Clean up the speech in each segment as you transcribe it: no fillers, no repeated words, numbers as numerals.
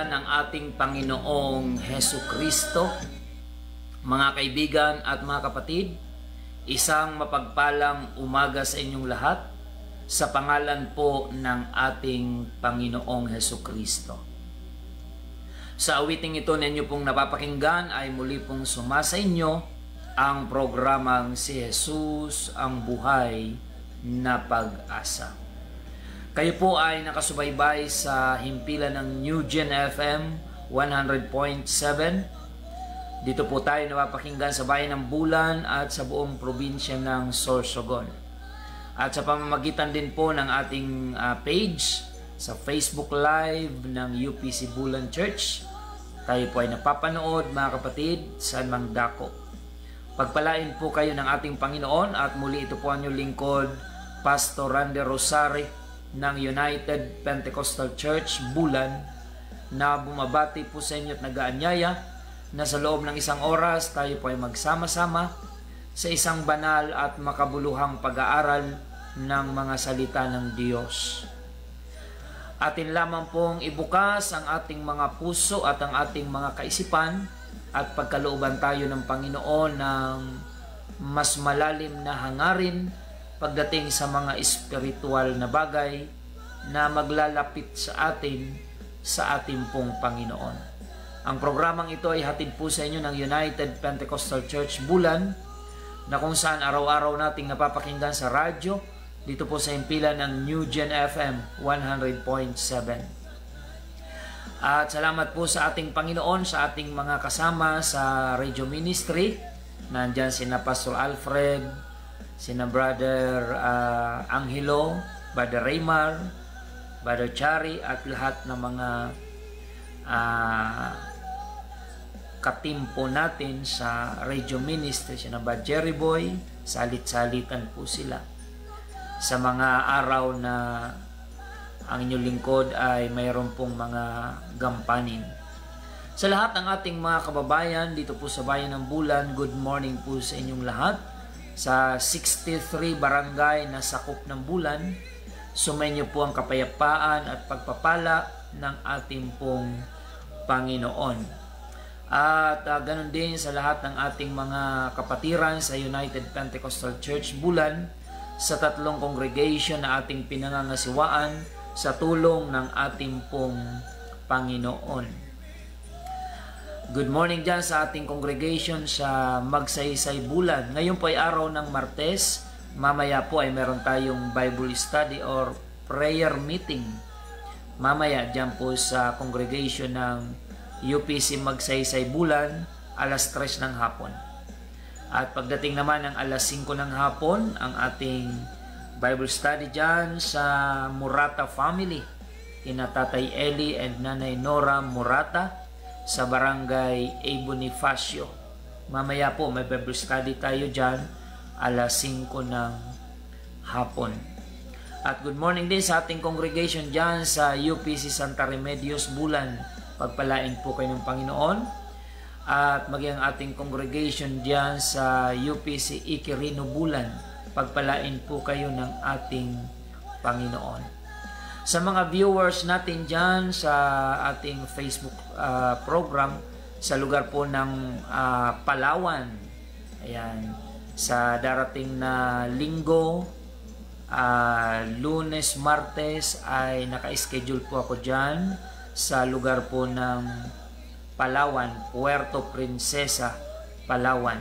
ngalan ng ating Panginoong Hesu Kristo, mga kaibigan at mga kapatid, isang mapagpalang umaga sa inyong lahat sa pangalan po ng ating Panginoong Hesu Kristo. Sa awiting ito ninyo pong napapakinggan ay muli pong sumasa inyo ang programang Si Jesus ang Buhay na Pag-asa. Kayo po ay nakasubaybay sa himpilan ng New Gen FM 100.7. Dito po tayo napapakinggan sa bayan ng Bulan at sa buong probinsya ng Sorsogon. At sa pamamagitan din po ng ating page sa Facebook Live ng UPC Bulan Church, tayo po ay napapanood mga kapatid saan mang dako. Pagpalain po kayo ng ating Panginoon at muli ito po ang inyong lingkod, Pastor Randy Rosario ng United Pentecostal Church Bulan, na bumabati po sa inyo at nag-aanyaya na sa loob ng isang oras tayo po ay magsama-sama sa isang banal at makabuluhang pag-aaral ng mga salita ng Diyos. Atin lamang pong ibukas ang ating mga puso at ang ating mga kaisipan at pagkalooban tayo ng Panginoon ng mas malalim na hangarin pagdating sa mga espiritual na bagay na maglalapit sa atin sa ating pong Panginoon. Ang programang ito ay hatid po sa inyo ng United Pentecostal Church Bulan, na kung saan araw-araw nating napapakinggan sa radyo dito po sa himpilan ng New Gen FM 100.7. At salamat po sa ating Panginoon, sa ating mga kasama sa radio ministry. Nandyan sina Pastor Alfred, sina Brother Angelo, Brother Raymar, Brother Chari, at lahat ng mga katimpo natin sa radio ministry, sina Brother Jerry Boy. Salit-salitan po sila sa mga araw na ang inyong lingkod ay mayroon pong mga gampanin. Sa lahat ng ating mga kababayan dito po sa bayan ng Bulan, good morning po sa inyong lahat. Sa 63 barangay na sakop ng Bulan, sumainyo po ang kapayapaan at pagpapala ng ating pong Panginoon. At ganun din sa lahat ng ating mga kapatiran sa United Pentecostal Church Bulan, sa 3 congregation na ating pinangangasiwaan sa tulong ng ating pong Panginoon. Good morning dyan sa ating congregation sa Magsaysay Bulan. Ngayon po ay araw ng Martes. Mamaya po ay meron tayong Bible study or prayer meeting. Mamaya dyan po sa congregation ng UPC Magsaysay Bulan, alas 3 ng hapon. At pagdating naman ng alas 5 ng hapon, ang ating Bible study dyan sa Murata family, kina Tatay Eli and Nanay Nora Murata, sa barangay A. Bonifacio. Mamaya po may Bible study tayo dyan alas 5 ng hapon. At good morning din sa ating congregation dyan sa UPC Santa Remedios Bulan. Pagpalain po kayo ng Panginoon. At maging ating congregation dyan sa UPC Iquirino Bulan. Pagpalain po kayo ng ating Panginoon. Sa mga viewers natin dyan sa ating Facebook program, sa lugar po ng Palawan, ayan, sa darating na linggo, Lunes, Martes, ay naka-schedule po ako dyan sa lugar po ng Palawan, Puerto Princesa, Palawan.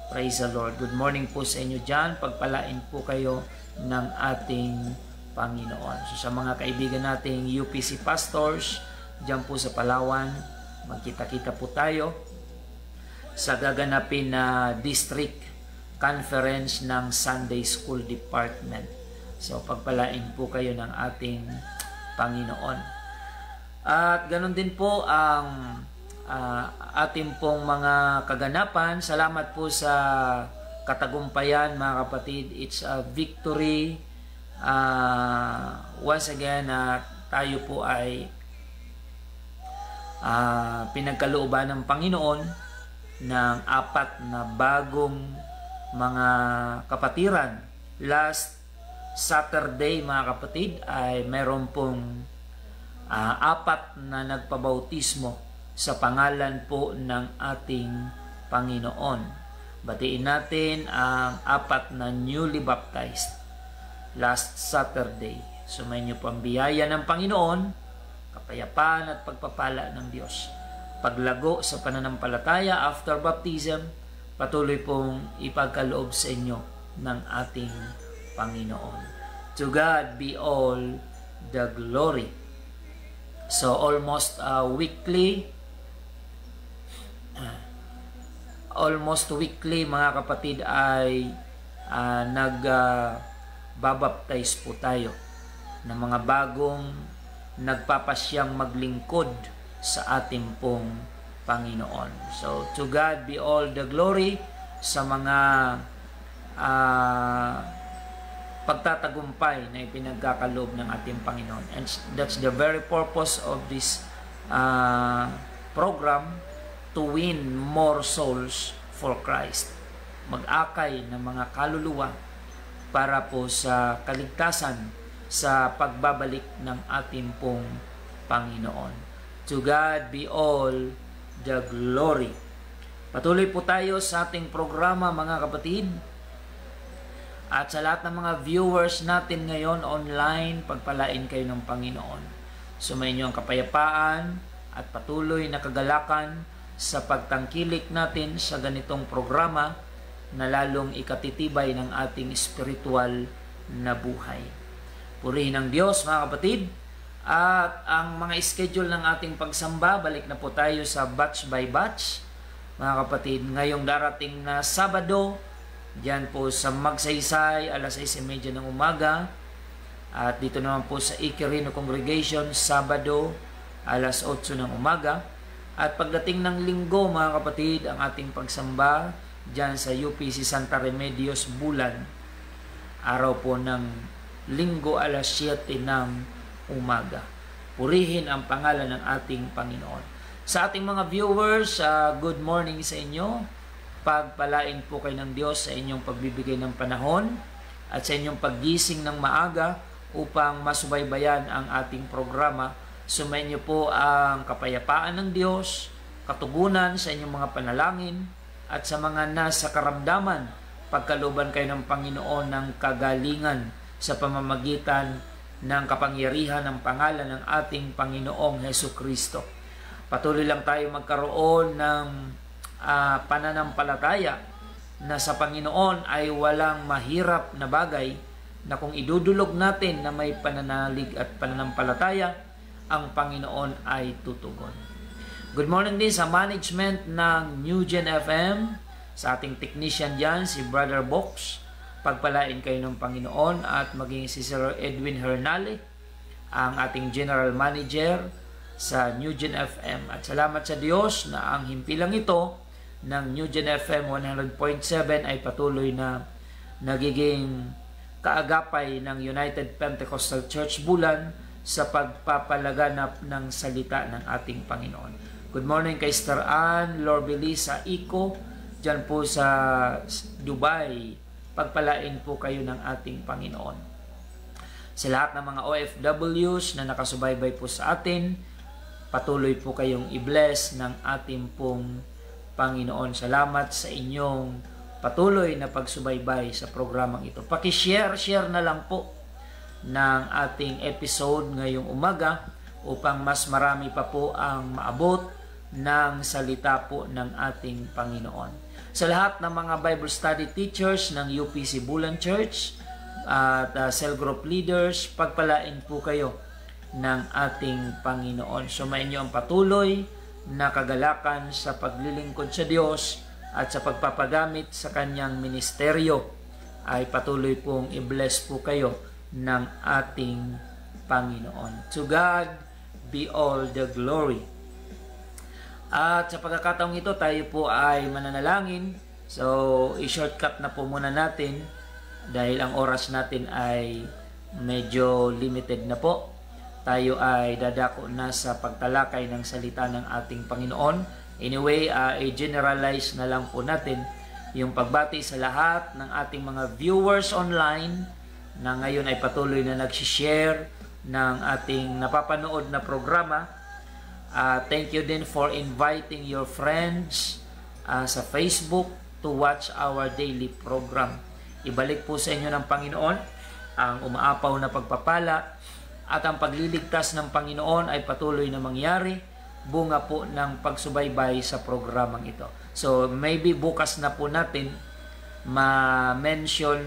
Praise the Lord. Good morning po sa inyo dyan. Pagpalain po kayo ng ating Panginoon. So sa mga kaibigan nating UPC pastors dyan po sa Palawan, magkita-kita po tayo sa gaganapin na district conference ng Sunday School Department. So pagpalain po kayo ng ating Panginoon. At ganun din po ang ating pong mga kaganapan. Salamat po sa katagumpayan mga kapatid. It's a victory. Once again, tayo po ay pinagkalooban ng Panginoon ng 4 na bagong mga kapatiran. Last Saturday mga kapatid ay meron pong apat na nagpabautismo sa pangalan po ng ating Panginoon. Batiin natin ang apat na newly baptized last Saturday. Sumainyo po ang biyaya ng Panginoon, kapayapaan at pagpapala ng Diyos. Paglago sa pananampalataya after baptism, patuloy pong ipagkaloob sa inyo ng ating Panginoon. To God be all the glory. So almost weekly mga kapatid ay nagbabaptize po tayo ng mga bagong nagpapasyang maglingkod sa ating pong Panginoon. So to God be all the glory sa mga pagtatagumpay na ipinagkakaloob ng ating Panginoon. And that's the very purpose of this program, to win more souls for Christ. Mag-akay ng mga kaluluwa para po sa kaligtasan sa pagbabalik ng ating pong Panginoon. To God be all the glory. Patuloy po tayo sa ating programa, mga kapatid. At sa lahat ng mga viewers natin ngayon online, pagpalain kayo ng Panginoon. Sumainyo ang kapayapaan at patuloy na kagalakan sa pagtangkilik natin sa ganitong programa na lalong ikatitibay ng ating spiritual na buhay. Purihin ang Diyos, mga kapatid. At ang mga schedule ng ating pagsamba, balik na po tayo sa batch by batch. Mga kapatid, ngayong darating na Sabado, diyan po sa Magsaysay, alas 6:30 ng umaga. At dito naman po sa Iquirino Congregation, Sabado, alas 8 ng umaga. At pagdating ng Linggo, mga kapatid, ang ating pagsamba diyan sa UPC Santa Remedios, Bulan. Araw po ng Linggo, alas 7 ng umaga. Purihin ang pangalan ng ating Panginoon. Sa ating mga viewers, good morning sa inyo. Pagpalain po kayo ng Diyos sa inyong pagbibigay ng panahon at sa inyong paggising ng maaga upang masubaybayan ang ating programa. Sumainyo po ang kapayapaan ng Diyos, katugunan sa inyong mga panalangin, at sa mga nasa karamdaman, pagkalooban kayo ng Panginoon ng kagalingan sa pamamagitan ng kapangyarihan ng pangalan ng ating Panginoong Hesukristo. Patuloy lang tayo magkaroon ng pananampalataya na sa Panginoon ay walang mahirap na bagay na kung idudulog natin na may pananalig at pananampalataya, ang Panginoon ay tutugon. Good morning din sa management ng New Gen FM, sa ating technician dyan, si Brother Box. Pagpalain kayo ng Panginoon, at maging si Sir Edwin Hernale, ang ating General Manager sa New Gen FM. At salamat sa Diyos na ang himpilang ito ng New Gen FM 100.7 ay patuloy na nagiging kaagapay ng United Pentecostal Church Bulan sa pagpapalaganap ng salita ng ating Panginoon. Good morning kay Star Ann Lorbelisa Ico, dyan po sa Dubai. Pagpalain po kayo ng ating Panginoon. Sa lahat ng mga OFWs na nakasubaybay po sa atin, patuloy po kayong i-bless ng ating pong Panginoon. Salamat sa inyong patuloy na pagsubaybay sa programang ito. Paki-share na lang po ng ating episode ngayong umaga upang mas marami pa po ang maabot ng salita po ng ating Panginoon. Sa lahat ng mga Bible study teachers ng UPC Bulan Church at cell group leaders, pagpalain po kayo ng ating Panginoon. Sumainyo ang patuloy na kagalakan sa paglilingkod sa Diyos at sa pagpapagamit sa kanyang ministeryo, ay patuloy pong i-bless po kayo ng ating Panginoon. To God be all the glory. At sa pagkakataong ito, tayo po ay mananalangin. So, i-shortcut na po muna natin dahil ang oras natin ay medyo limited na po. Tayo ay dadako na sa pagtalakay ng salita ng ating Panginoon. Anyway, i-generalize na lang po natin yung pagbati sa lahat ng ating mga viewers online na ngayon ay patuloy na nag-share ng ating napapanood na programa. Thank you din for inviting your friends sa Facebook to watch our daily program. Ibalik po sa inyo ng Panginoon ang umaapaw na pagpapala at ang pagliligtas ng Panginoon ay patuloy na mangyari, bunga po ng pagsubaybay sa programang ito. So maybe bukas na po natin ma-mention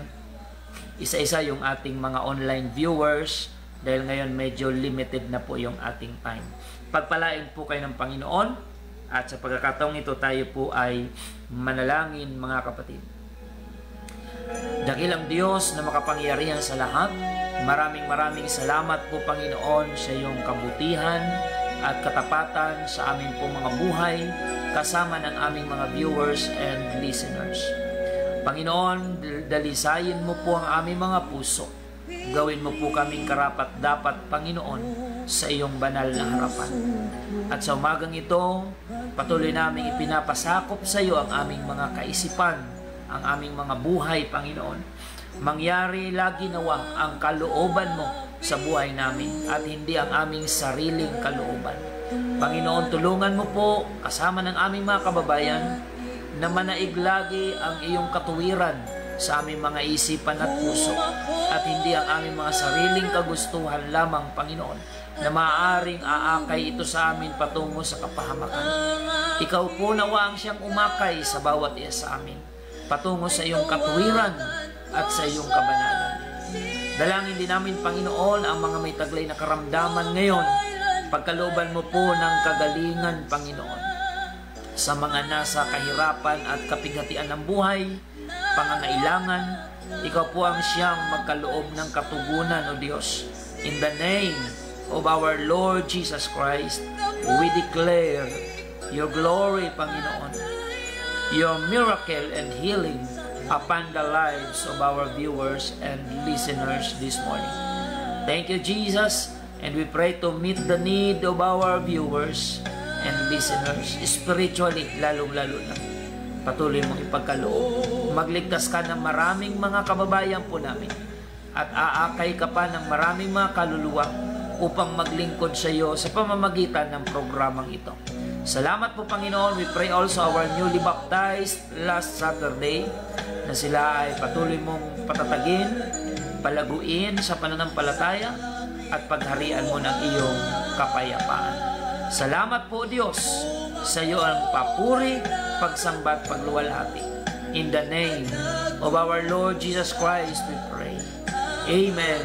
isa-isa yung ating mga online viewers dahil ngayon medyo limited na po yung ating time. Pagpalain po kayo ng Panginoon at sa pagkakataong ito tayo po ay manalangin, mga kapatid. Dakilang Diyos na makapangyarihan sa lahat, maraming salamat po Panginoon sa iyong kabutihan at katapatan sa aming po mga buhay kasama ng aming mga viewers and listeners. Panginoon, dalisayin mo po ang aming mga puso. Gawin mo po kaming karapat-dapat, Panginoon, sa iyong banal na harapan. At sa umagang ito, patuloy naming ipinapasakop sa iyo ang aming mga kaisipan, ang aming mga buhay, Panginoon. Mangyari lagi nawa ang kalooban mo sa buhay namin at hindi ang aming sariling kalooban. Panginoon, tulungan mo po kasama ng aming mga kababayan na manaig lagi ang iyong katuwiran sa aming mga isipan at puso at hindi ang aming mga sariling kagustuhan lamang, Panginoon, na maaaring aakay ito sa amin patungo sa kapahamakan. Ikaw po nawa ang siyang umakay sa bawat isa sa amin patungo sa iyong katuwiran at sa iyong kabanalan. Dalangin din namin, Panginoon, ang mga may taglay na karamdaman ngayon. Pagkalooban mo po ng kagalingan, Panginoon, sa mga nasa kahirapan at kapighatian ng buhay, pangangailangan. Ikaw po ang siyang magkaloob ng katugunan, O Diyos. In the name of our Lord Jesus Christ, we declare your glory, Panginoon, your miracle and healing upon the lives of our viewers and listeners this morning. Thank you, Jesus, and we pray to meet the need of our viewers and listeners spiritually, lalong-lalo na. Patuloy mong ipagkaloob. Magligtas ka ng maraming mga kababayan po namin at aakay ka pa ng maraming mga kaluluwa upang maglingkod sa iyo sa pamamagitan ng programang ito. Salamat po, Panginoon. We pray also our newly baptized last Saturday na sila ay patuloy mong patatagin, palaguin sa pananampalataya at pagharian mo ng iyong kapayapaan. Salamat po, Diyos. Sa iyo ang papuri, pagsamba at pagluwalhati. In the name of our Lord Jesus Christ we pray. Amen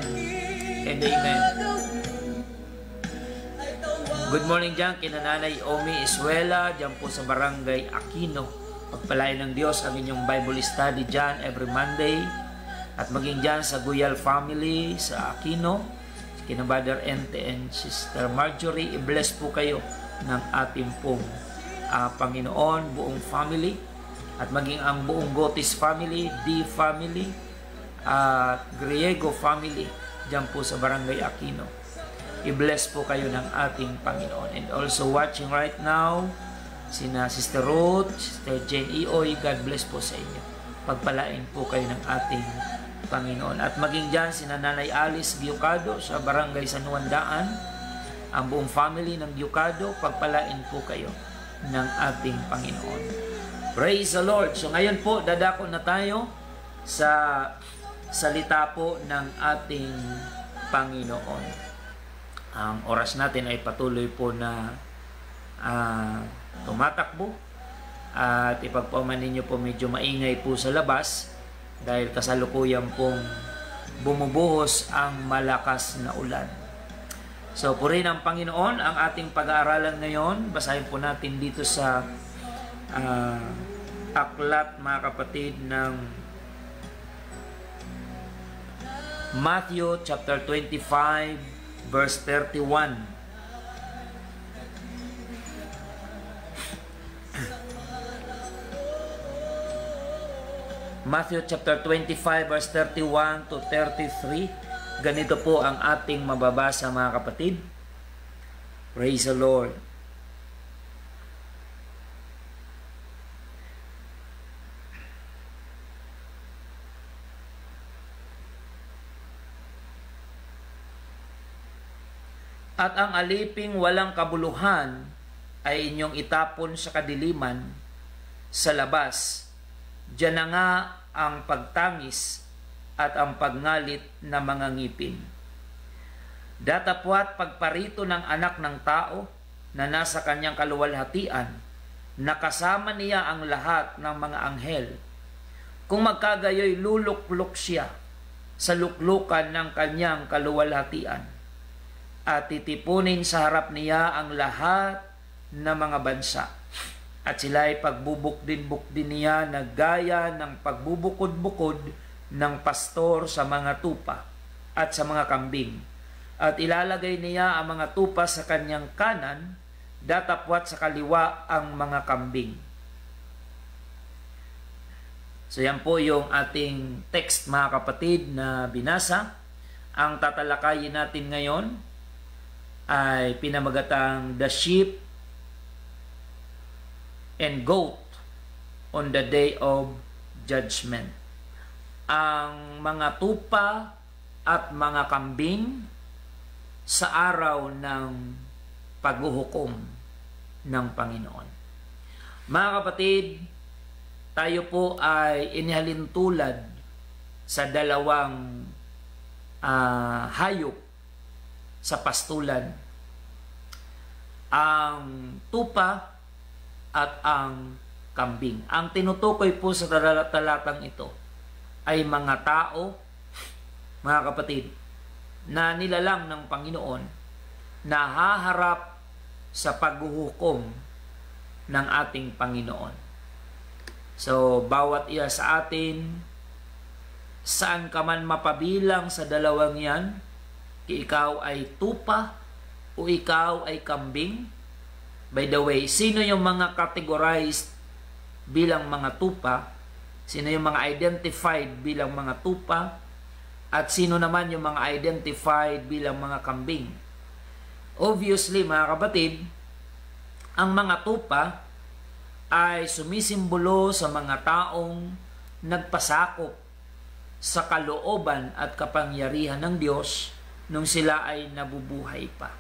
and amen. Good morning dyan kina Nanay Omi Isuela dyan po sa Barangay Aquino. Pagpalain ng Diyos ang inyong Bible study dyan every Monday. At maging dyan sa Guyal family sa Aquino, kina Brother Ente and Sister Marjorie, i-bless po kayo ng ating pong Panginoon, buong family. At maging ang buong Gotis family, D family, Griego family dyan po sa Barangay Aquino. I-bless po kayo ng ating Panginoon. And also watching right now, sina Sister Ruth, Sister Jane Ioy, God bless po sa inyo. Pagpalain po kayo ng ating Panginoon. At maging dyan, sina Nanay Alice Giocado sa Barangay San Juan Daan, ang buong family ng Giocado, pagpalain po kayo ng ating Panginoon. Praise the Lord! So ngayon po, dadako na tayo sa salita po ng ating Panginoon. Ang oras natin ay patuloy po na tumatakbo at ipagpaumanin nyo po medyo maingay po sa labas dahil kasalukuyan pong bumubuhos ang malakas na ulan. So purihin ang Panginoon. Ang ating pag-aaralan ngayon, basahin po natin dito sa aklat, mga kapatid, ng Matthew chapter 25 verse 31. Matthew chapter 25 verse 31 to 33. Ganito po ang ating mababasa, mga kapatid. Praise the Lord. At ang aliping walang kabuluhan ay inyong itapon sa kadiliman sa labas. Diyan na nga ang pagtangis at ang pagngalit na mga ngipin. Datapwat pagparito ng anak ng tao na nasa kanyang kaluwalhatian, nakasama niya ang lahat ng mga anghel. Kung magkagayoy luluklok siya sa luklukan ng kanyang kaluwalhatian at titipunin sa harap niya ang lahat ng mga bansa. At sila ay pagbubukdin-bukdin niya na gaya ng pagbubukod-bukod ng pastor sa mga tupa at sa mga kambing. At ilalagay niya ang mga tupa sa kanyang kanan, datapwat sa kaliwa ang mga kambing. So yan po yung ating text, mga kapatid, na binasa. Ang tatalakayin natin ngayon ay pinamagatang The Sheep and Goat on the Day of Judgment. Ang mga tupa at mga kambing sa araw ng paghuhukom ng Panginoon. Mga kapatid, tayo po ay inihalintulad sa dalawang hayop sa pastulan. Ang tupa at ang kambing. Ang tinutukoy po sa talatang ito ay mga tao, mga kapatid, na nilalang ng Panginoon na haharap sa paghuhukom ng ating Panginoon. So, bawat isa sa atin, saan ka man mapabilang sa dalawang yan, ikaw ay tupa o ikaw ay kambing. By the way, sino yung mga categorized bilang mga tupa? Sino yung mga identified bilang mga tupa? At sino naman yung mga identified bilang mga kambing? Obviously, mga kapatid, ang mga tupa ay sumisimbolo sa mga taong nagpasakop sa kalooban at kapangyarihan ng Diyos nung sila ay nabubuhay pa.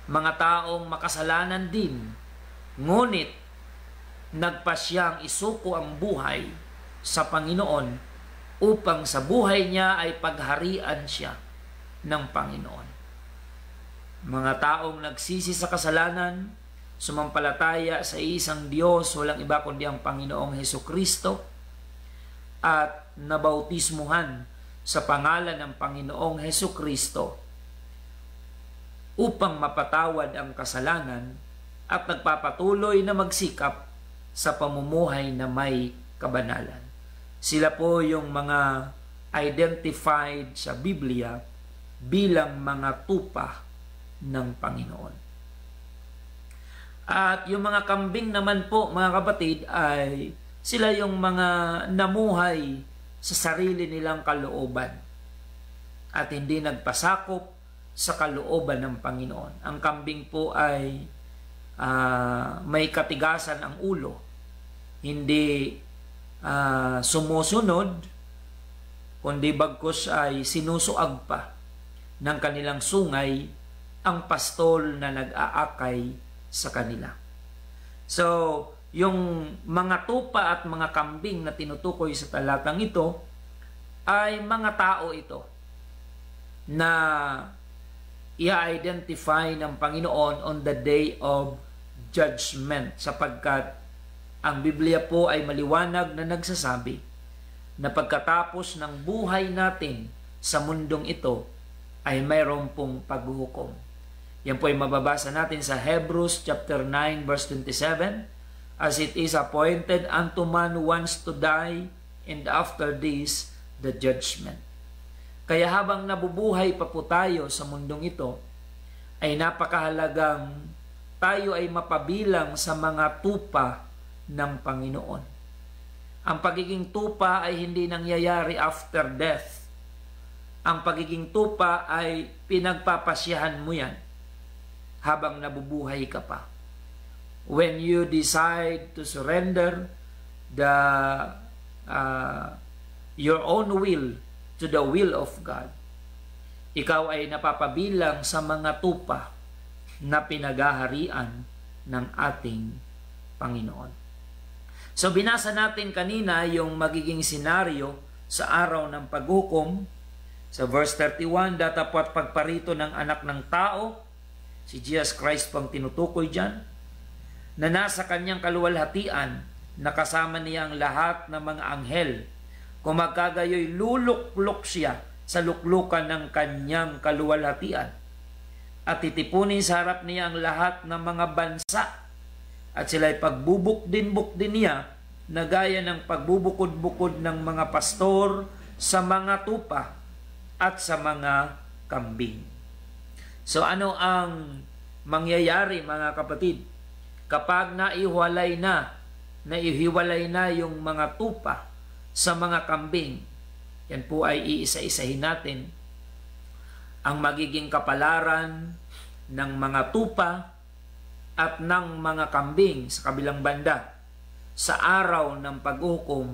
Mga taong makasalanan din, ngunit nagpasyang isuko ang buhay sa Panginoon upang sa buhay niya ay pagharian siya ng Panginoon. Mga taong nagsisi sa kasalanan, sumampalataya sa isang Diyos, walang iba kundi ang Panginoong Hesukristo, at nabautismuhan sa pangalan ng Panginoong Hesukristo upang mapatawad ang kasalanan at nagpapatuloy na magsikap sa pamumuhay na may kabanalan. Sila po yung mga identified sa Biblia bilang mga tupa ng Panginoon. At yung mga kambing naman po, mga kapatid, ay sila yung mga namuhay sa sarili nilang kalooban at hindi nagpasakop sa kalooban ng Panginoon. Ang kambing po ay may katigasan ang ulo, hindi sumusunod, kundi bagkus ay sinusuag pa ng kanilang sungay ang pastol na nag-aakay sa kanila. So, yung mga tupa at mga kambing na tinutukoy sa talatang ito ay mga tao ito na i-identify ng Panginoon on the day of judgment, sapagkat ang Biblia po ay maliwanag na nagsasabi na pagkatapos ng buhay natin sa mundong ito ay mayroon pong paghuhukom. Yan po ay mababasa natin sa Hebrews chapter 9 verse 27, as it is appointed unto man once to die, and after this the judgment. Kaya habang nabubuhay pa po tayo sa mundong ito, ay napakahalagang tayo ay mapabilang sa mga tupa ng Panginoon. Ang pagiging tupa ay hindi nangyayari after death. Ang pagiging tupa ay pinagpapasyahan mo yan habang nabubuhay ka pa. When you decide to surrender your own will to the will of God, ikaw ay napapabilang sa mga tupa na pinagaharian ng ating Panginoon. So binasa natin kanina yung magiging senaryo sa araw ng paghukom. Sa verse 31, datapwat pagparito ng anak ng tao, si Jesus Christ pang tinutukoy dyan, na nasa kanyang kaluwalhatian, nakasama niya ang lahat ng mga anghel. Kung magkagayoy, luluklok siya sa luklukan ng kanyang kaluwalhatian. At titipunin sa harap niya ang lahat ng mga bansa. At sila'y pagbubukdin-bukdin niya na gaya ng pagbubukod-bukod ng mga pastor sa mga tupa at sa mga kambing. So ano ang mangyayari mga kapatid? Kapag naihiwalay na yung mga tupa sa mga kambing, yan po ay iisa-isahin natin. Ang magiging kapalaran ng mga tupa at ng mga kambing sa kabilang banda sa araw ng paghukom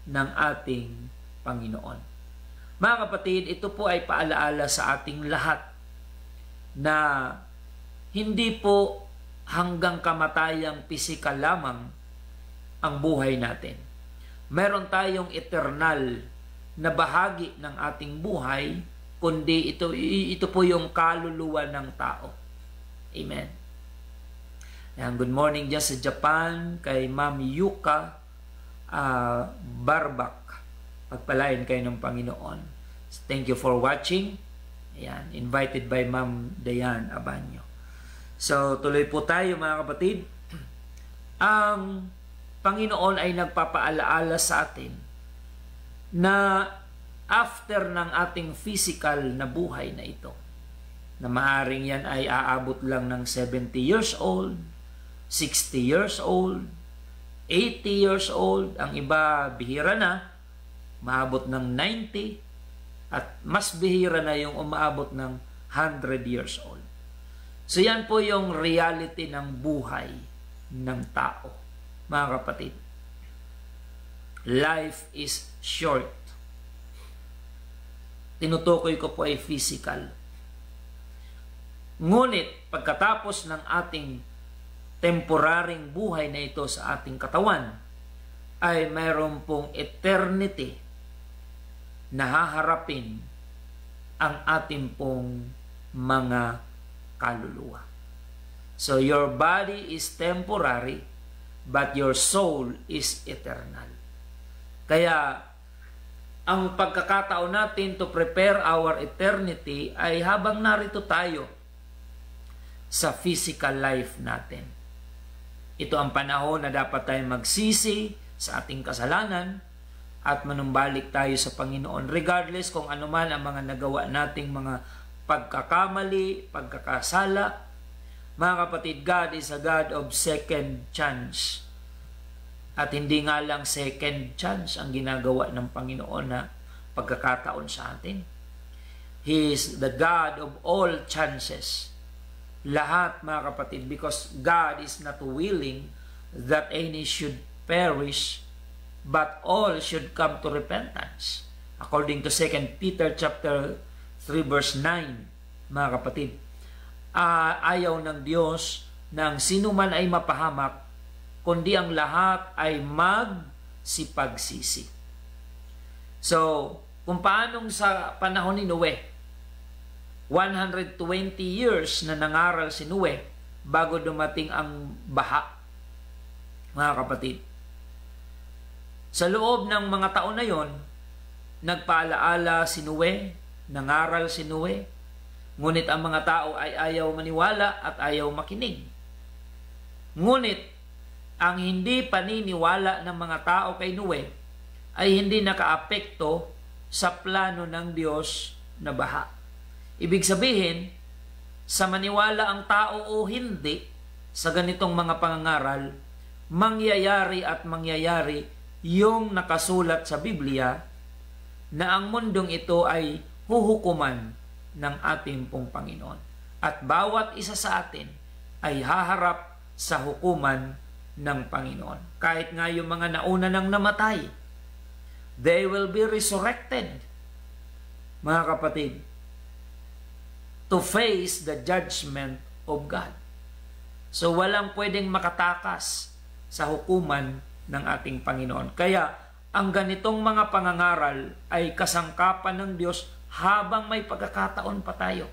ng ating Panginoon. Mga kapatid, ito po ay paalaala sa ating lahat na hindi po hanggang kamatayang pisikal lamang ang buhay natin. Meron tayong eternal na bahagi ng ating buhay, kundi ito po yung kaluluwa ng tao. Amen. Yan, good morning dyan sa Japan kay Ma'am Yuka Barbak. Pagpalain kayo ng Panginoon. Thank you for watching. Ayan, invited by Ma'am Dayan Abanyo. So, tuloy po tayo mga kapatid. Ang Panginoon ay nagpapaalaala sa atin na after ng ating physical na buhay na ito, na maaring yan ay aabot lang ng 70 years old, 60 years old, 80 years old, ang iba bihira na, maabot ng 90, at mas bihira na yung umaabot ng 100 years old. So yan po yung reality ng buhay ng tao, mga kapatid. Life is short. Tinutukoy ko po ay physical. Ngunit pagkatapos ng ating temporaring buhay na ito sa ating katawan, ay mayroon pong eternity na haharapin ang ating pong mga kaluluwa. So your body is temporary, but your soul is eternal. Kaya ang pagkakataon natin to prepare our eternity ay habang narito tayo sa physical life natin. Ito ang panahon na dapat tayong magsisi sa ating kasalanan at manumbalik tayo sa Panginoon regardless kung ano man ang mga nagawa nating mga pagkakamali, pagkakasala. Mga kapatid, God is a God of second chance. At hindi nga lang second chance ang ginagawa ng Panginoon na pagkakataon sa atin. He is the God of all chances. Lahat, mga kapatid, because God is not willing that any should perish, but all should come to repentance. According to 2 Peter chapter 3 verse 9, mga kapatid, ayaw ng Diyos ng sino man ay mapahamak, kundi ang lahat ay magsipagsisi. So, kung paanong sa panahon ni Noe, 120 years na nangaral si Noe bago dumating ang baha, mga kapatid. Sa loob ng mga taon na yon, nagpaalaala si Noe, nangaral si Noe, ngunit ang mga tao ay ayaw maniwala at ayaw makinig. Ngunit, ang hindi paniniwala ng mga tao kay Noe ay hindi nakaapekto sa plano ng Diyos na baha. Ibig sabihin, sa maniwala ang tao o hindi sa ganitong mga pangangaral, mangyayari at mangyayari yung nakasulat sa Biblia na ang mundong ito ay huhukuman ng ating pong Panginoon. At bawat isa sa atin ay haharap sa hukuman ng Panginoon. Kahit nga yung mga nauna nang namatay, they will be resurrected. Mga kapatid, to face the judgment of God. So walang pwedeng makatakas sa hukuman ng ating Panginoon. Kaya ang ganitong mga pangangaral ay kasangkapan ng Diyos habang may pagkakataon pa tayo.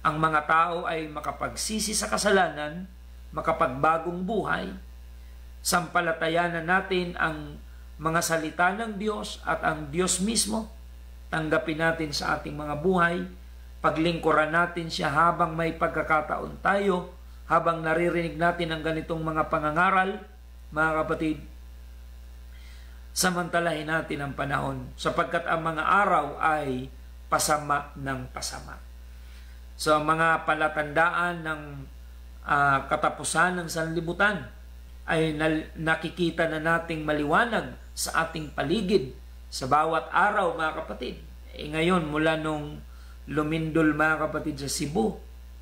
Ang mga tao ay makapagsisi sa kasalanan, makapagbagong buhay, sampalatayanan natin ang mga salita ng Diyos at ang Diyos mismo, tanggapin natin sa ating mga buhay, paglingkuran natin siya habang may pagkakataon tayo, habang naririnig natin ang ganitong mga pangangaral, mga kapatid, samantalahin natin ang panahon sapagkat ang mga araw ay pasama ng pasama. So ang mga palatandaan ng katapusan ng sanlibutan ay nakikita na nating maliwanag sa ating paligid sa bawat araw, mga kapatid. Ngayon, mula nung lumindol, mga kapatid, sa Cebu,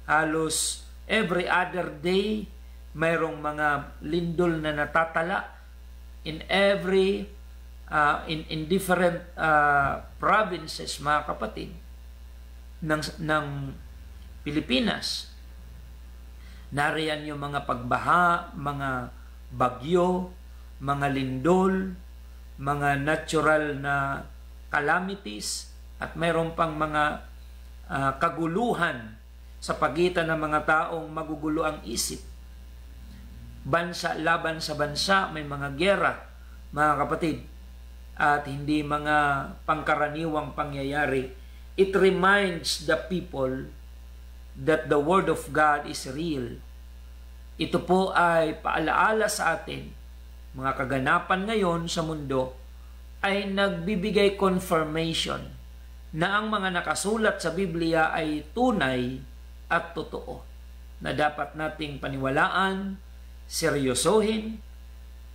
halos every other day mayroong mga lindol na natatala in every in different provinces, mga kapatid, ng Pilipinas. Nariyan yung mga pagbaha, mga bagyo, mga lindol, mga natural na calamities, at mayroon pang mga kaguluhan sa pagitan ng mga taong magugulo ang isip. Bansa laban sa bansa, may mga giyera, mga kapatid, at hindi mga pangkaraniwang pangyayari. It reminds the people that the Word of God is real. Ito po ay paalaala sa atin, mga kaganapan ngayon sa mundo ay nagbibigay confirmation na ang mga nakasulat sa Biblia ay tunay at totoo, na dapat nating paniwalaan, seryosohin,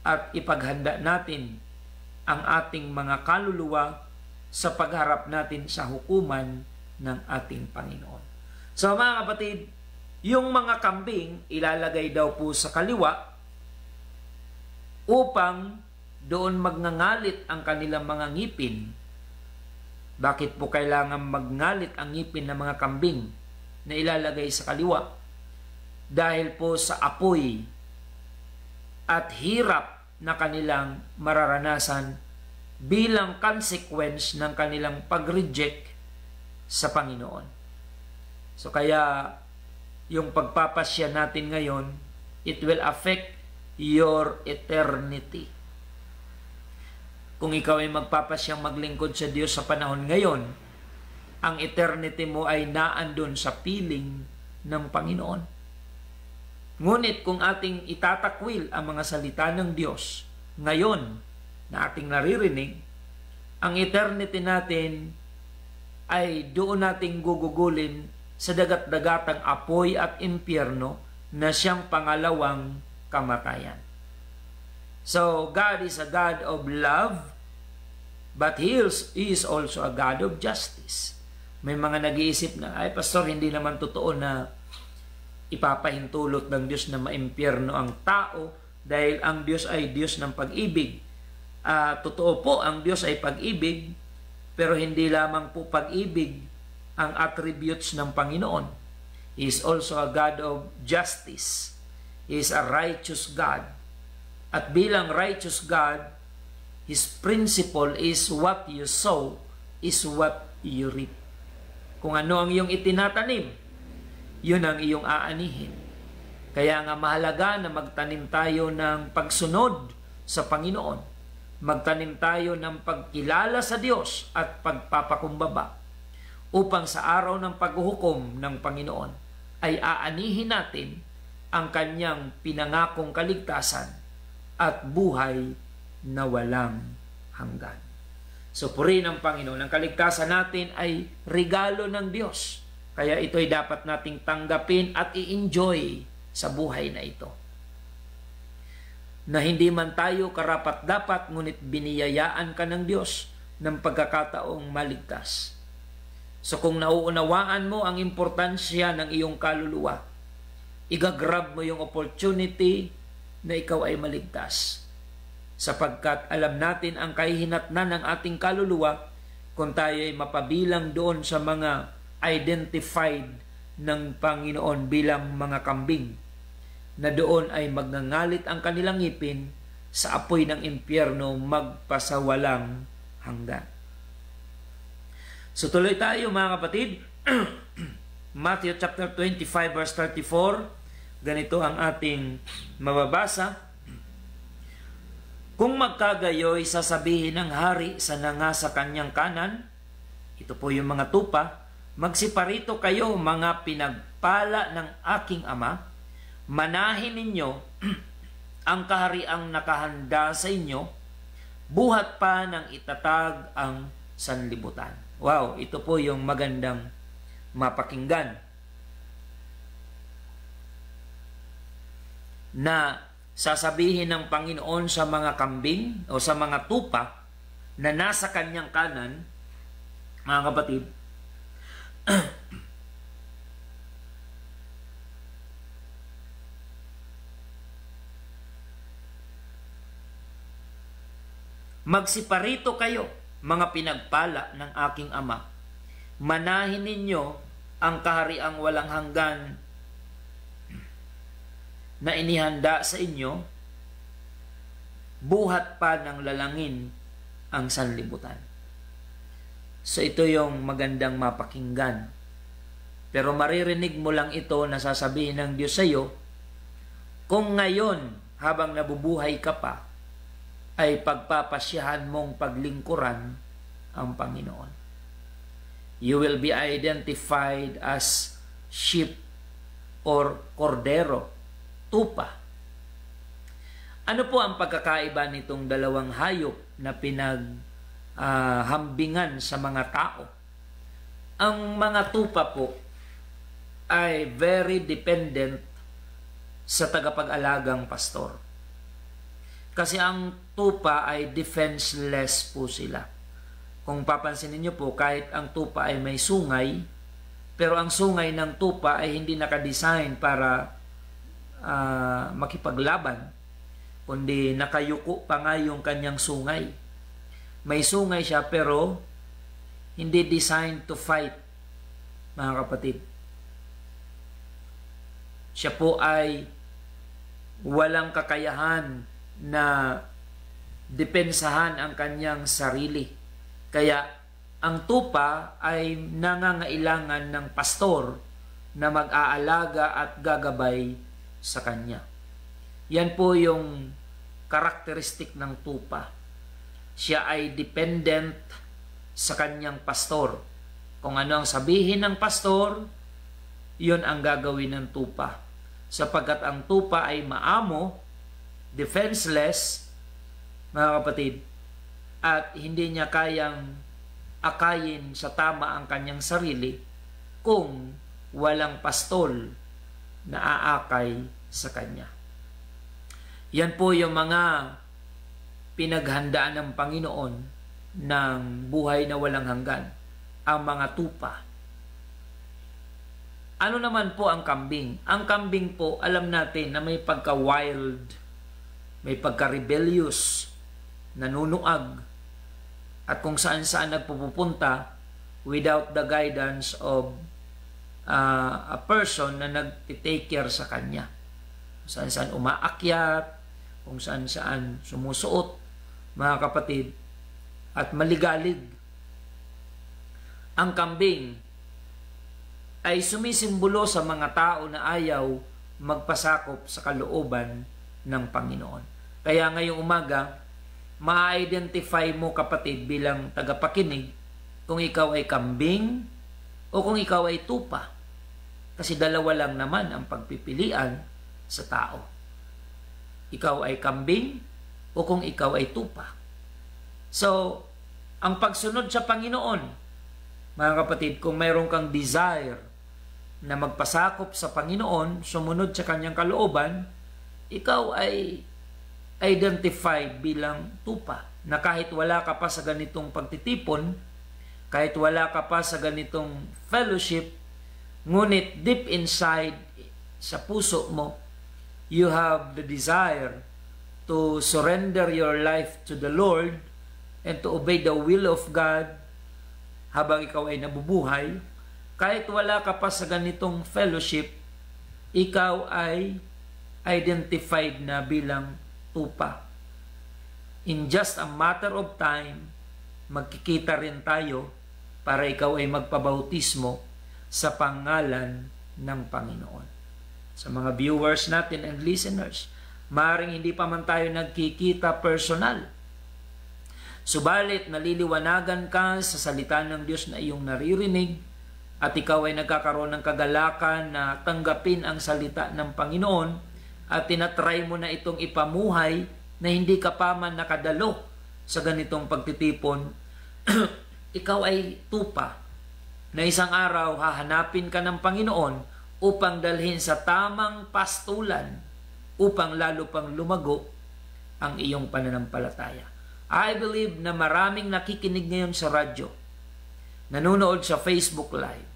at ipaghanda natin ang ating mga kaluluwa sa pagharap natin sa hukuman ng ating Panginoon. So mga kapatid, yung mga kambing ilalagay daw po sa kaliwa upang doon magngangalit ang kanilang mga ngipin. Bakit po kailangan magngalit ang ngipin ng mga kambing na ilalagay sa kaliwa? Dahil po sa apoy at hirap na kanilang mararanasan bilang consequence ng kanilang pag-reject sa Panginoon. So kaya yung pagpapasya natin ngayon, it will affect your eternity. Kung ikaw ay magpapasyang maglingkod sa Diyos sa panahon ngayon, ang eternity mo ay naandun sa piling ng Panginoon. Ngunit kung ating itatakwil ang mga salita ng Diyos ngayon na ating naririnig, ang eternity natin ay doon nating gugugulin sa dagat-dagatang apoy at impyerno na siyang pangalawang kamatayan. So, God is a God of love, but He is also a God of justice. May mga nag-iisip na, ay pastor, hindi naman totoo na ipapahintulot ng Diyos na maimpyerno ang tao dahil ang Diyos ay Diyos ng pag-ibig. Totoo po, ang Diyos ay pag-ibig, pero hindi lamang po pag-ibig ang attributes ng Panginoon. He is also a God of justice. He is a righteous God. At bilang righteous God, His principle is what you sow is what you reap. Kung ano ang iyong itinatanim, yun ang iyong aanihin. Kaya nga mahalaga na magtanim tayo ng pagsunod sa Panginoon. Magtanim tayo ng pagkilala sa Diyos at pagpapakumbaba upang sa araw ng paghuhukom ng Panginoon ay aanihin natin ang kanyang pinangakong kaligtasan at buhay na walang hanggan. So purihin ang Panginoon. Ang kaligtasan natin ay regalo ng Diyos. Kaya ito ay dapat nating tanggapin at i-enjoy sa buhay na ito. Na hindi man tayo karapat-dapat, ngunit biniyayaan ka ng Diyos ng pagkakataong maligtas. So kung nauunawaan mo ang importansya ng iyong kaluluwa, igagrab mo yung opportunity na ikaw ay maligtas. Sapagkat alam natin ang kahihinatnan ng ating kaluluwa kung tayo ay mapabilang doon sa mga identified ng Panginoon bilang mga kambing, na doon ay magngangalit ang kanilang ngipin sa apoy ng impyerno magpasawalang hanggan. So tuloy tayo mga kapatid. Matthew chapter 25 verse 34. Ganito ang ating mababasa. Kung magkagayoy, sasabihin ng hari sa nangasa kanyang kanan, ito po yung mga tupa, magsiparito kayo mga pinagpala ng aking ama, manahin ninyo ang kahariang nakahanda sa inyo, buhat pa ng itatag ang sanlibutan. Wow, ito po yung magandang mapakinggan. Na sasabihin ng Panginoon sa mga kambing o sa mga tupa na nasa kanyang kanan, mga kapatid, magsiparito kayo, mga pinagpala ng aking ama. Manahin ninyo ang kahariang walang hanggan na inihanda sa inyo, buhat pa ng lalangin ang sanlibutan. So ito yung magandang mapakinggan. Pero maririnig mo lang ito na sasabihin ng Diyos sa iyo kung ngayon habang nabubuhay ka pa ay pagpapasyahan mong paglingkuran ang Panginoon. You will be identified as sheep or cordero, tupa. Ano po ang pagkakaiba nitong dalawang hayop na hambingan sa mga tao? Ang mga tupa po ay very dependent sa tagapag-alagang pastor. Kasi ang tupa ay defenseless po sila. Kung papansinin niyo po, kahit ang tupa ay may sungay, pero ang sungay ng tupa ay hindi nakadesign para makipaglaban, kundi nakayuko pa nga yung kanyang sungay. May sungay siya pero hindi designed to fight, mga kapatid. Siya po ay walang kakayahan na depensahan ang kanyang sarili. Kaya ang tupa ay nangangailangan ng pastor na mag-aalaga at gagabay sa kanya. Yan po yung karakteristik ng tupa. Siya ay dependent sa kanyang pastor. Kung ano ang sabihin ng pastor, yun ang gagawin ng tupa. Sapagkat ang tupa ay maamo, defenseless, mga kapatid, at hindi niya kayang akayin sa tama ang kanyang sarili kung walang pastol na aakay sa kanya. Yan po yung mga pinaghandaan ng Panginoon ng buhay na walang hanggan, ang mga tupa. Ano naman po ang kambing? Ang kambing po, alam natin na may pagka-wild, may pagka-rebellious, nanunuag, at kung saan-saan nagpupunta without the guidance of a person na nag-take care sa kanya. Kung saan-saan umaakyat, kung saan-saan sumusuot, mga kapatid, at maligalig. Ang kambing ay sumisimbolo sa mga tao na ayaw magpasakop sa kalooban ng Panginoon. Kaya ngayong umaga, ma-identify mo kapatid bilang tagapakinig kung ikaw ay kambing o kung ikaw ay tupa. Kasi dalawa lang naman ang pagpipilian sa tao. Ikaw ay kambing o kung ikaw ay tupa. So, ang pagsunod sa Panginoon, mga kapatid, kung mayroon kang desire na magpasakop sa Panginoon, sumunod sa kanyang kalooban, ikaw ay identified bilang tupa, na kahit wala ka pa sa ganitong pagtitipon, kahit wala ka pa sa ganitong fellowship, ngunit deep inside sa puso mo, you have the desire to surrender your life to the Lord and to obey the will of God habang ikaw ay nabubuhay, Kahit wala ka pa sa ganitong fellowship, ikaw ay identified na bilang tupa. In just a matter of time, magkikita rin tayo para ikaw ay magpabautismo sa pangalan ng Panginoon. Sa mga viewers natin and listeners, maaaring hindi pa man tayo nagkikita personal. Subalit, naliliwanagan ka sa salita ng Diyos na iyong naririnig at ikaw ay nagkakaroon ng kagalakan na tanggapin ang salita ng Panginoon at tinatry mo na itong ipamuhay na hindi ka pa man nakadalo sa ganitong pagtitipon, ikaw ay tupa na isang araw hahanapin ka ng Panginoon upang dalhin sa tamang pastulan upang lalo pang lumago ang iyong pananampalataya. I believe na maraming nakikinig ngayon sa radyo, nanonood sa Facebook Live,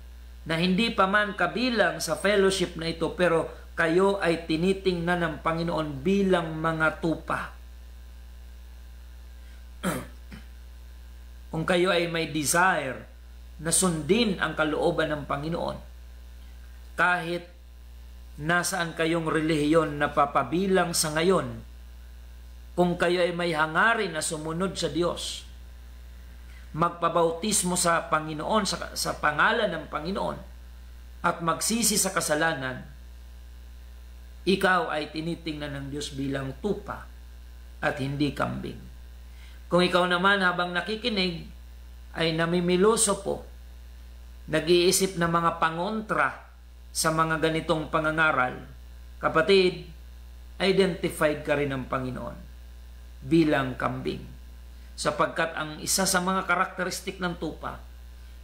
na hindi pa man kabilang sa fellowship na ito pero kayo ay tinitingnan ng Panginoon bilang mga tupa. Kung kayo ay may desire na sundin ang kalooban ng Panginoon, kahit nasaan kayong relihiyon na papabilang sa ngayon, kung kayo ay may hangarin na sumunod sa Diyos, magpabautismo sa Panginoon, sa pangalan ng Panginoon, at magsisi sa kasalanan, ikaw ay tinitingnan ng Diyos bilang tupa at hindi kambing. Kung ikaw naman habang nakikinig ay namimiloso po, nag-iisip ng mga pangontra sa mga ganitong pangangaral, kapatid, identified ka rin ng Panginoon bilang kambing. Sapagkat ang isa sa mga karakteristik ng tupa,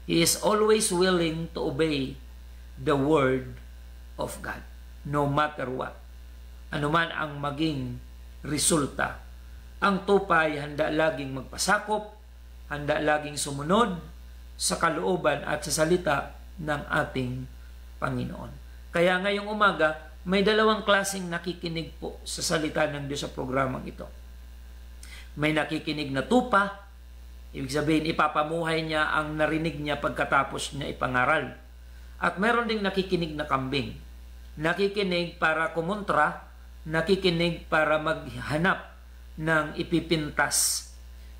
he is always willing to obey the word of God, no matter what. Ano man ang maging resulta, ang tupa ay handa laging magpasakop, handa laging sumunod sa kalooban at sa salita ng ating Panginoon. Kaya ngayong umaga, may dalawang klaseng nakikinig po sa salita ng Diyos sa programang ito. May nakikinig na tupa, ibig sabihin ipapamuhay niya ang narinig niya pagkatapos niya ipangaral. At meron ding nakikinig na kambing. Nakikinig para kumontra, nakikinig para maghanap ng ipipintas.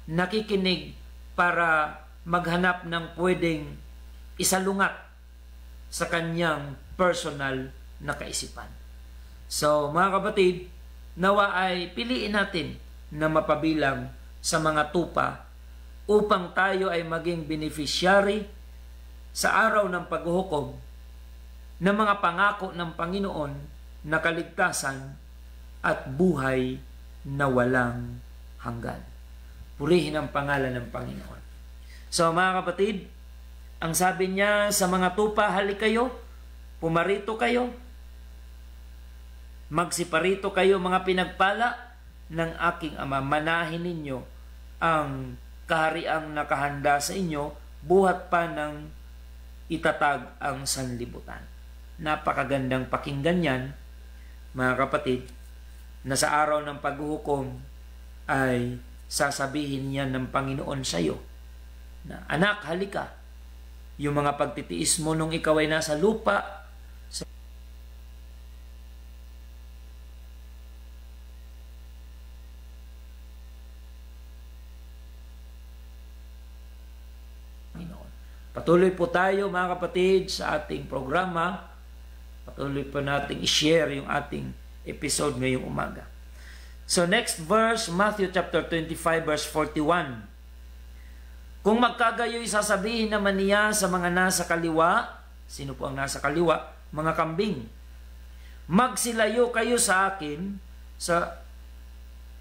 Nakikinig para maghanap ng pwedeng isalungat sa kanyang personal na kaisipan. So, mga kapatid, nawa ay piliin natin na mapabilang sa mga tupa upang tayo ay maging beneficiary sa araw ng paghuhukom ng mga pangako ng Panginoon na kaligtasan at buhay na walang hanggan. Purihin ang pangalan ng Panginoon. So mga kapatid, ang sabi niya sa mga tupa, halik kayo, pumarito kayo, magsiparito kayo mga pinagpala ng aking Ama, manahin ninyo ang kahariang nakahanda sa inyo, buhat pa ng itatag ang sanlibutan. Napakagandang pakinggan yan, mga kapatid, na sa araw ng paghuhukom ay sasabihin yan ng Panginoon sa iyo na, anak, halika, yung mga pagtitiis mo nung ikaw ay nasa lupa, patuloy po tayo mga kapatid sa ating programa. Patuloy po nating i-share yung ating episode ngayong umaga. So next verse, Matthew chapter 25 verse 41. Kung magkagayo'y sasabihin naman niya sa mga nasa kaliwa, sino po ang nasa kaliwa? Mga kambing. Magsilayo kayo sa akin sa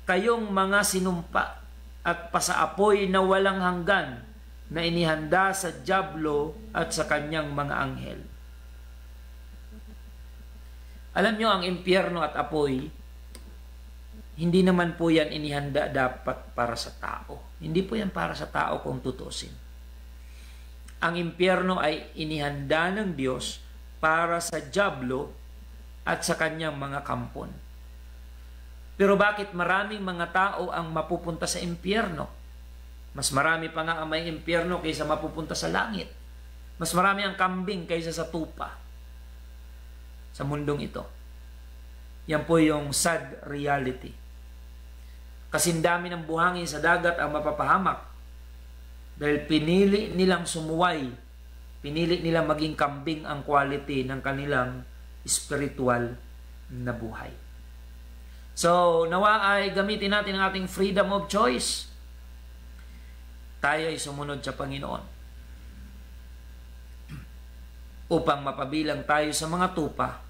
kayong mga sinumpa at pasaapoy na walang hanggan na inihanda sa dyablo at sa kanyang mga anghel. Alam nyo, ang impyerno at apoy, hindi naman po yan inihanda dapat para sa tao. Hindi po yan para sa tao kung tutusin. Ang impyerno ay inihanda ng Diyos para sa dyablo at sa kanyang mga kampon. Pero bakit maraming mga tao ang mapupunta sa impyerno? Mas marami pa nga ang may impyerno kaysa mapupunta sa langit. Mas marami ang kambing kaysa sa tupa sa mundong ito. Yan po yung sad reality. Kasing dami ng buhangin sa dagat ang mapapahamak dahil pinili nilang sumuway, pinili nilang maging kambing ang quality ng kanilang spiritual na buhay. So, nawa ay gamitin natin ang ating freedom of choice. Tayo ay sumunod sa Panginoon upang mapabilang tayo sa mga tupa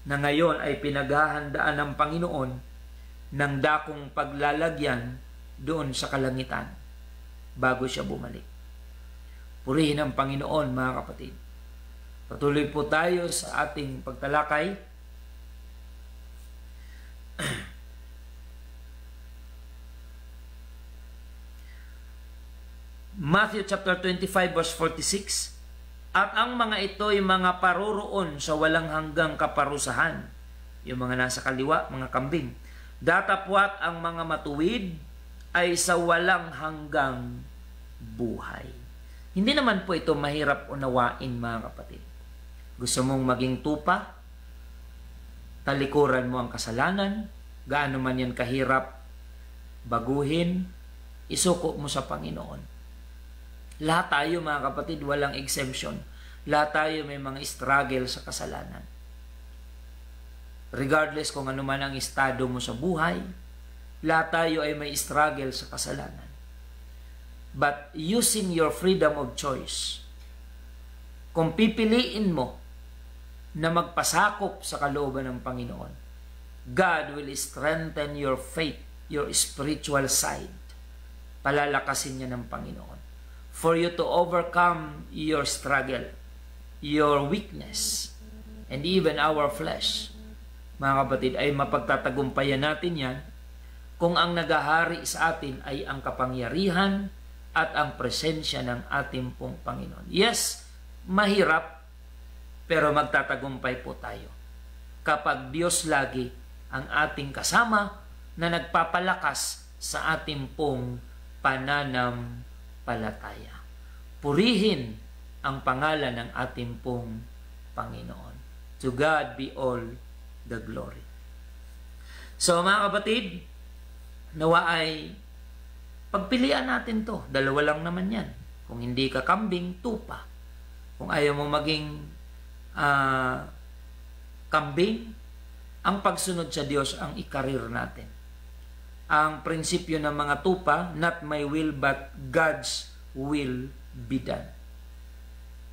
na ngayon ay pinaghahandaan ng Panginoon ng dakong paglalagyan doon sa kalangitan bago siya bumalik. Purihin ang Panginoon, mga kapatid. Patuloy po tayo sa ating pagtalakay. Matthew chapter 25 verse 46. At ang mga ito ay mga paroroon sa walang hanggang kaparusahan. Yung mga nasa kaliwa, mga kambing. Datapwat ang mga matuwid ay sa walang hanggang buhay. Hindi naman po ito mahirap unawain, mga kapatid. Gusto mong maging tupa? Talikuran mo ang kasalanan? Gaano man yan kahirap baguhin? Isuko mo sa Panginoon. Lahat tayo, mga kapatid, walang exemption. Lahat tayo may mga struggle sa kasalanan. Regardless kung ano man ang estado mo sa buhay, lahat tayo ay may struggle sa kasalanan. But using your freedom of choice, kung pipiliin mo na magpasakop sa kalooban ng Panginoon, God will strengthen your faith, your spiritual side. Palalakasin niya ng Panginoon. For you to overcome your struggle, your weakness, and even our flesh. Mga kapatid, ay mapagtatagumpayan natin yan kung ang nagahari sa atin ay ang kapangyarihan at ang presensya ng ating pong Panginoon. Yes, mahirap, pero magtatagumpay po tayo kapag Diyos lagi ang ating kasama na nagpapalakas sa ating pong pananampalataya. Purihin ang pangalan ng ating pong Panginoon. To God be all the glory. So mga kapatid, nawa ay pagpilian natin to. Dalawa lang naman yan. Kung hindi ka kambing, tupa. Kung ayaw mo maging kambing, ang pagsunod sa Diyos ang ikarir natin. Ang prinsipyo ng mga tupa, not my will but God's will be done.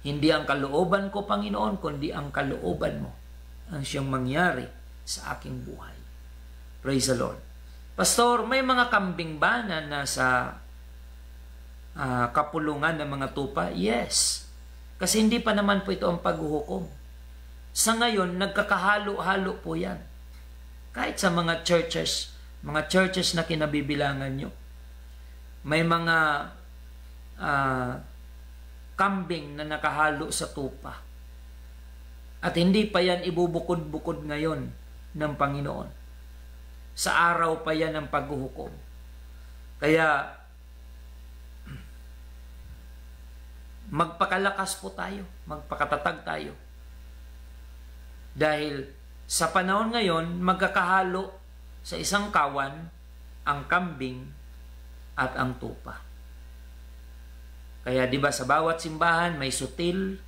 Hindi ang kalooban ko, Panginoon, kundi ang kalooban mo ang siyang mangyari sa aking buhay. Praise the Lord. Pastor, may mga kambing ba na nasa kapulungan ng mga tupa? Yes. Kasi hindi pa naman po ito ang paghuhukom. Sa ngayon, nagkakahalo-halo po yan. Kahit sa mga churches na kinabibilangan nyo, may mga kambing na nakahalo sa tupa. At hindi pa yan ibubukod-bukod ngayon ng Panginoon. Sa araw pa yan ang paghuhukom. Kaya, magpakalakas po tayo, magpakatatag tayo. Dahil sa panahon ngayon, magkakahalo sa isang kawan ang kambing at ang tupa. Kaya 'di ba sa bawat simbahan may sutil,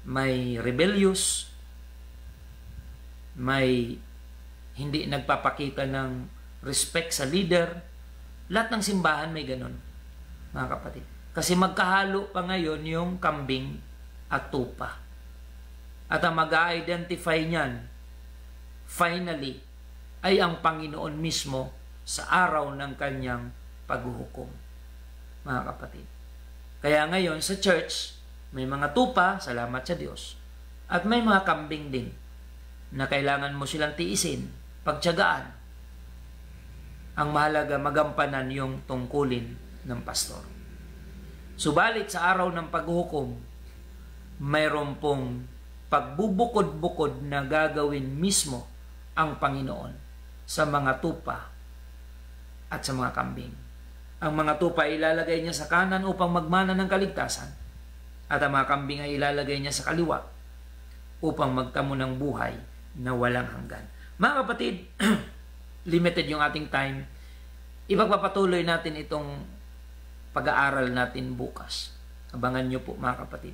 may rebellious, may hindi nagpapakita ng respect sa leader. Lahat ng simbahan may ganun, mga kapatid. Kasi magkahalo pa ngayon yung kambing at tupa. At ang mag-identify niyan, finally, ay ang Panginoon mismo sa araw ng kanyang paghuhukom, mga kapatid. Kaya ngayon sa church, may mga tupa, salamat sa Diyos, at may mga kambing din na kailangan mo silang tiisin, pagtiyagaan. Ang mahalaga, magampanan yung tungkulin ng pastor. Subalit sa araw ng paghuhukom, mayroon pong pagbubukod-bukod na gagawin mismo ang Panginoon sa mga tupa at sa mga kambing. Ang mga tupa ilalagay niya sa kanan upang magmana ng kaligtasan. at ang mga kambing ay ilalagay niya sa kaliwa upang magtamo ng buhay na walang hanggan. Mga kapatid, limited yung ating time. Ipagpapatuloy natin itong pag-aaral natin bukas. Abangan nyo po mga kapatid.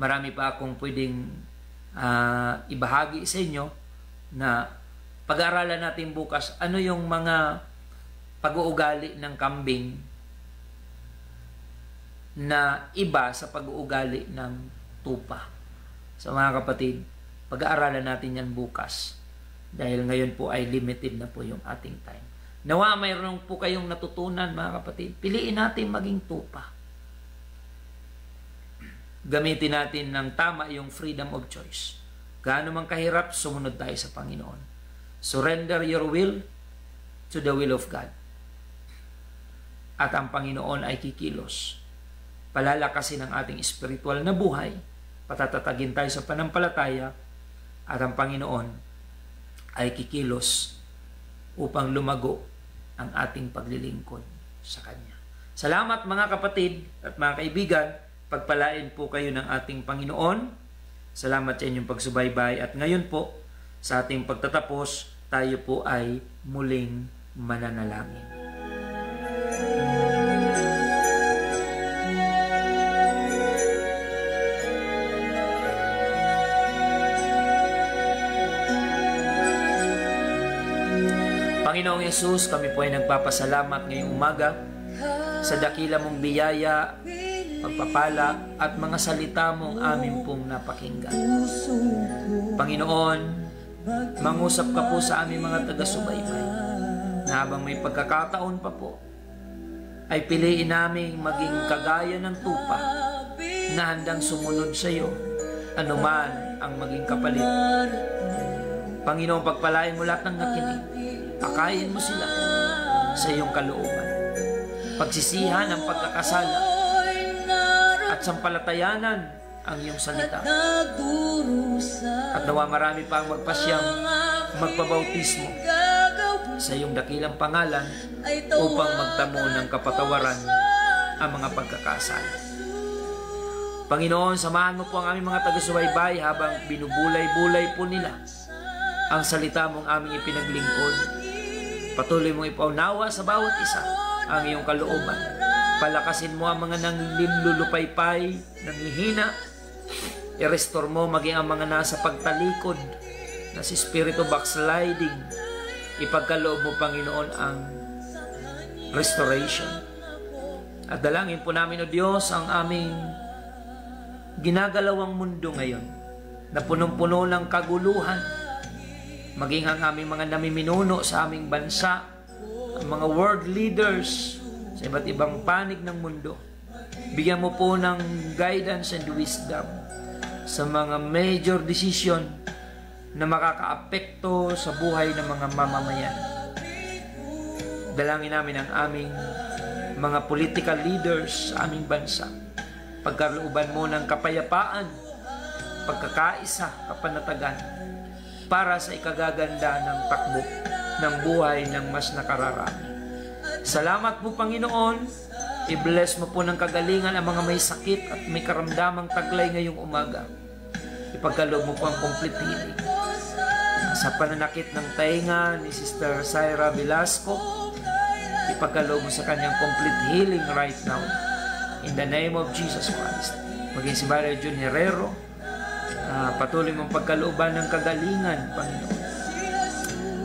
Marami pa akong pwedeng ibahagi sa inyo na pag-aaralan natin bukas. Ano yung mga pag-uugali ng kambing na iba sa pag-uugali ng tupa. So mga kapatid, pag-aaralan natin yan bukas. Dahil ngayon po ay limited na po yung ating time. Nawa mayroon po kayong natutunan mga kapatid. Piliin natin maging tupa. Gamitin natin ng tama yung freedom of choice. Gaano man kahirap, sumunod tayo sa Panginoon. Surrender your will to the will of God. At ang Panginoon ay kikilos. Palalakasin ang ating spiritual na buhay. Patatatagin tayo sa panampalataya. At ang Panginoon ay kikilos upang lumago ang ating paglilingkod sa Kanya. Salamat mga kapatid at mga kaibigan. Pagpalain po kayo ng ating Panginoon. Salamat sa inyong pagsubaybay. At ngayon po, sa ating pagtatapos, tayo po ay muling mananalangin. Panginoong Yesus, kami po ay nagpapasalamat ngayong umaga sa dakila mong biyaya, pagpapala at mga salita mong amin pong napakinggan. Panginoon, mangusap ka po sa aming mga taga-subaybay na habang may pagkakataon pa po ay piliin naming maging kagaya ng tupa na handang sumunod sa iyo anuman ang maging kapalit. Panginoon, pagpalain mo lahat ng nakinig. Akayin mo sila sa iyong kalooban. Pagsisihan ang pagkakasala at sampalatayanan ang iyong salita. At nawa marami pa ang magpasyang magpabautismo sa iyong dakilang pangalan upang magtamo ng kapatawaran ang mga pagkakasala. Panginoon, samahan mo po ang aming mga taga-subaybay habang binubulay-bulay po nila ang salita mong aming ipinaglingkod. Patuloy mong ipaunawa sa bawat isa ang iyong kalooban. Palakasin mo ang mga nanglulupaypay, nanghihina. I-restore mo maging ang mga nasa pagtalikod na si spirito backsliding. Ipagkaloob mo, Panginoon, ang restoration. At dalangin po namin, O Diyos, ang aming ginagalawang mundo ngayon na punong-puno ng kaguluhan. Maging ang aming mga namiminuno sa aming bansa, ang mga world leaders sa iba't ibang panig ng mundo. Bigyan mo po ng guidance and wisdom sa mga major decision na makakaapekto sa buhay ng mga mamamayan. Dalangin namin ang aming mga political leaders sa aming bansa. Pagkalooban mo ng kapayapaan, pagkakaisa, kapanatagan, para sa ikagaganda ng takbo ng buhay ng mas nakararami. Salamat po, Panginoon. I-bless mo po ng kagalingan ang mga may sakit at may karamdamang taglay ngayong umaga. Ipagkaloob mo po ang complete healing. Sa pananakit ng tainga ni Sister Syra Velasco, ipagkaloob mo sa kanyang complete healing right now. In the name of Jesus Christ. Maging si Mario Jun Herrero, patuloy mong pagkalooban ng kagalingan, Panginoon.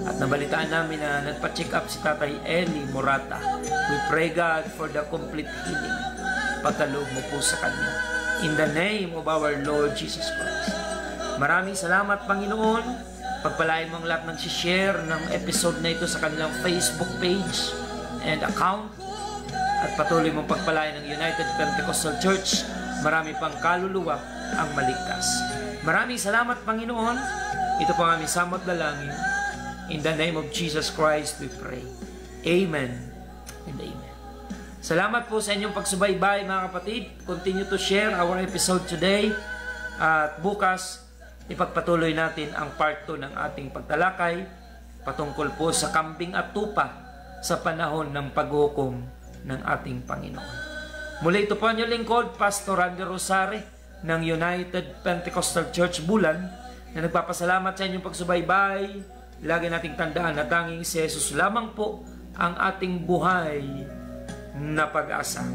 At nabalitaan namin na nagpa-check up si Tatay Eli Morata. We pray, God, for the complete healing. Pagkaloob mo po sa kanya. In the name of our Lord Jesus Christ. Maraming salamat, Panginoon. Pagpalain mo ang lahat ng share ng episode na ito sa kanilang Facebook page and account. At patuloy mong pagpalain ng United Pentecostal Church. Marami pang kaluluwa ang maligtas. Maraming salamat, Panginoon. Ito po ang aming samot dalangin. In the name of Jesus Christ we pray. Amen and amen. Salamat po sa inyong pagsubaybay, mga kapatid. Continue to share our episode today. At bukas, ipagpatuloy natin ang part 2 ng ating pagtalakay patungkol po sa kambing at tupa sa panahon ng paghukom ng ating Panginoon. Muli ito po ang inyong lingkod, Pastor Randy Rosare ng United Pentecostal Church Bulan, na nagpapasalamat sa inyong pagsubaybay. Lagi nating tandaan na tanging si Jesus lamang po ang ating buhay na pag-asa.